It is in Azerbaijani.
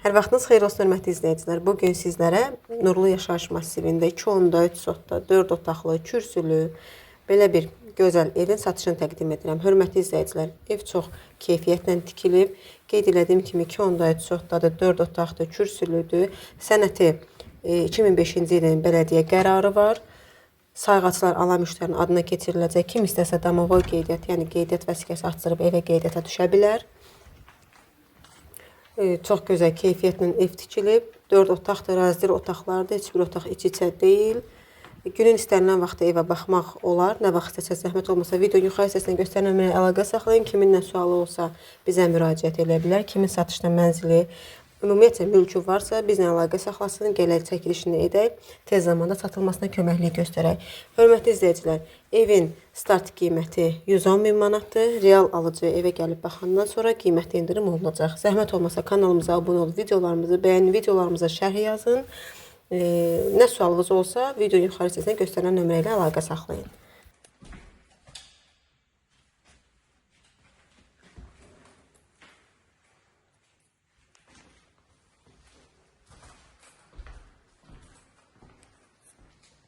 Hər vaxtınız xeyir olsun, hörmətli izləyicilər. Bugün sizlərə Nurlu Yaşayış Massivində 2.3 sotda 4 otaqlı, kürsülü, belə bir gözəl evin satışını təqdim edirəm. Hörmətli izləyicilər, ev çox keyfiyyətlə tikilib. Qeyd elədiyim kimi 2.3 sotdadır, 4 otaqdır, kürsülüdür. Sənəti 2005-ci ilin bələdiyyə qərarı var. Sayğaclar alan müştərinin adına keçiriləcək. Kim istəsə domovoy qeydiyyat, yəni qeydiyyat vəsiqəsi açdırıb evə qeydiyyata düşə bilər. Çox gözəl keyfiyyətlə ev tikilib. 4 otaqdır, razdir otaqlardır. Heç bir otaq iç-içə deyil. Günün istənilən vaxtda evə baxmaq olar. Nə vaxt istəsəz, zəhmət olmasa videonun yuxarı hissəsində göstərilən nömrəyə əlaqə saxlayın. Kiminlə sualı olsa bizə müraciət edə bilər. Kimin satışda mənzili, ümumiyyətlə mülkü varsa bizlə əlaqə saxlasın, gələk çəkilişini edək, tez zamanda satılmasına köməklik göstərək. Hörmətli izləyicilər, evin start qiyməti 110 min manatdır. Real alıcı evə gəlib baxandan sonra qiymətli endirim olunacaq. Zəhmət olmasa kanalımıza abunə olub, videolarımızı bəyənin, videolarımıza şərh yazın. Nə sualınız olsa videonun yuxarı hissəsində göstərilən nömrə ilə əlaqə saxlayın.